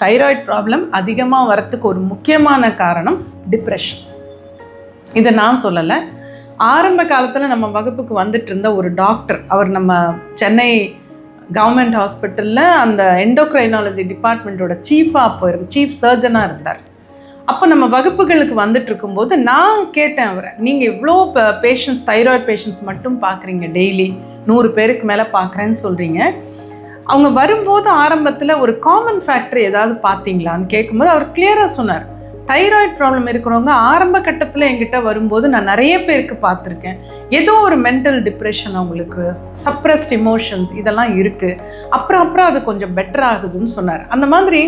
Thyroid problem அதிகமாக வரத்துக்கு ஒரு முக்கியமான காரணம் டிப்ரெஷன். இதை நான் சொல்லலை. ஆரம்ப காலத்தில் நம்ம வகுப்புக்கு வந்துட்டு இருந்த ஒரு டாக்டர், அவர் நம்ம சென்னை கவர்மெண்ட் ஹாஸ்பிட்டலில் அந்த எண்டோக்ரைனாலஜி டிபார்ட்மெண்ட்டோட சீஃப் சர்ஜனாக இருந்தார். அப்போ நம்ம வகுப்புகளுக்கு வந்துட்டு இருக்கும்போது நான் கேட்டேன் அவரை, நீங்கள் இவ்வளோ பேஷண்ட்ஸ், தைராய்டு பேஷண்ட்ஸ் மட்டும் பார்க்குறீங்க, டெய்லி 100 பேருக்கு மேலே பார்க்குறேன்னு சொல்கிறீங்க, அவங்க வரும்போது ஆரம்பத்தில் ஒரு காமன் ஃபேக்டர் ஏதாவது பார்த்தீங்களான்னு கேட்கும்போது அவர் கிளியராக சொன்னார், தைராய்டு ப்ராப்ளம் இருக்கிறவங்க ஆரம்ப கட்டத்தில் என்கிட்ட வரும்போது நான் நிறைய பேருக்கு பார்த்துருக்கேன், ஏதோ ஒரு மென்டல் டிப்ரெஷன், அவங்களுக்கு சப்ரஸ்ட் இமோஷன்ஸ் இதெல்லாம் இருக்குது, அப்புறம் அது கொஞ்சம் பெட்டர் ஆகுதுன்னு சொன்னார். அந்த மாதிரி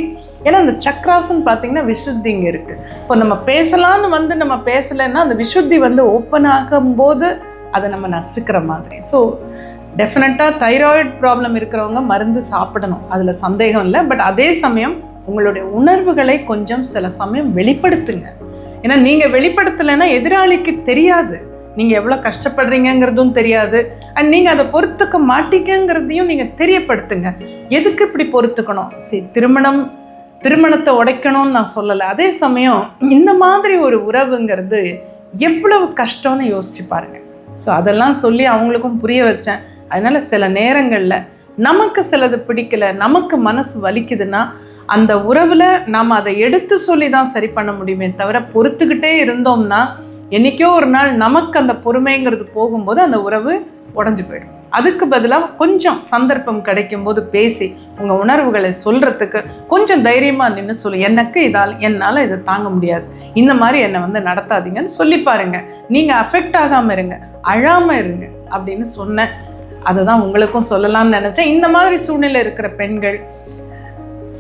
ஏன்னா அந்த சக்ராஸ்ன்னு பார்த்தீங்கன்னா விசுத்தி இங்கே இருக்குது. இப்போ நம்ம பேசலான்னு வந்து நம்ம பேசலைன்னா அந்த விசுத்தி வந்து ஓப்பன் ஆகும்போது அதை நம்ம நசுக்கிற மாதிரி. ஸோ டெஃபினட்டாக தைராய்டு ப்ராப்ளம் இருக்கிறவங்க மருந்து சாப்பிடணும், அதில் சந்தேகம் இல்லை. பட் அதே சமயம் உங்களுடைய உணர்வுகளை கொஞ்சம் சில சமயம் வெளிப்படுத்துங்க. ஏன்னா நீங்கள் வெளிப்படுத்தலைன்னா எதிராளிக்கு தெரியாது நீங்கள் எவ்வளோ கஷ்டப்படுறீங்கிறதும் தெரியாது, அண்ட் நீங்கள் அதை பொறுத்துக்க மாட்டீங்கிறதையும் நீங்கள் தெரியப்படுத்துங்க. எதுக்கு இப்படி பொறுத்துக்கணும்? சரி, திருமணத்தை உடைக்கணும்னு நான் சொல்லலை. அதே சமயம் இந்த மாதிரி ஒரு உறவுங்கிறது எவ்வளவு கஷ்டம்னு யோசிச்சு பாருங்க. ஸோ அதெல்லாம் சொல்லி அவங்களுக்கும் புரிய வச்சேன். அதனால சில நேரங்களில் நமக்கு சிலது பிடிக்கல, நமக்கு மனசு வலிக்குதுன்னா அந்த உறவில் நாம் அதை எடுத்து சொல்லி தான் சரி பண்ண முடியுமே தவிர பொறுத்துக்கிட்டே இருந்தோம்னா என்றைக்கோ ஒரு நாள் நமக்கு அந்த பொறுமைங்கிறது போகும்போது அந்த உறவு உடஞ்சி போயிடும். அதுக்கு பதிலாக கொஞ்சம் சந்தர்ப்பம் கிடைக்கும்போது பேசி உங்கள் உணர்வுகளை சொல்கிறதுக்கு கொஞ்சம் தைரியமாக நின்று சொல்லி, எனக்கு என்னால் இதை தாங்க முடியாது, இந்த மாதிரி என்னை வந்து நடத்தாதீங்கன்னு சொல்லி பாருங்கள். நீங்கள் அஃபெக்ட் ஆகாமல் இருங்க, அழாமல் இருங்க அப்படின்னு சொன்னேன். அதை தான் உங்களுக்கும் சொல்லலாம்னு நினச்சேன். இந்த மாதிரி சூழ்நிலை இருக்கிற பெண்கள்,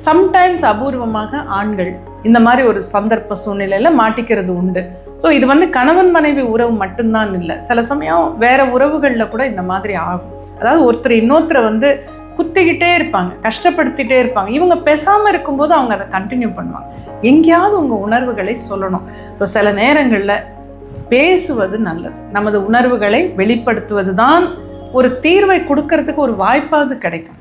சம்டைம்ஸ் அபூர்வமாக ஆண்கள் இந்த மாதிரி ஒரு சந்தர்ப்ப சூழ்நிலையில் மாட்டிக்கிறது உண்டு. ஸோ இது வந்து கணவன் மனைவி உறவு மட்டும்தான் இல்லை, சில சமயம் வேறு உறவுகளில் கூட இந்த மாதிரி ஆகும். அதாவது ஒருத்தர் இன்னொருத்தரை வந்து குத்திக்கிட்டே இருப்பாங்க, கஷ்டப்படுத்திகிட்டே இருப்பாங்க. இவங்க பேசாமல் இருக்கும்போது அவங்க அதை கண்டினியூ பண்ணுவாங்க. எங்கேயாவது உங்கள் உணர்வுகளை சொல்லணும். ஸோ சில நேரங்களில் பேசுவது நல்லது. நமது உணர்வுகளை வெளிப்படுத்துவது தான் ஒரு தீர்வை கொடுக்கறதுக்கு ஒரு வாய்ப்பாவது கிடைக்கும்.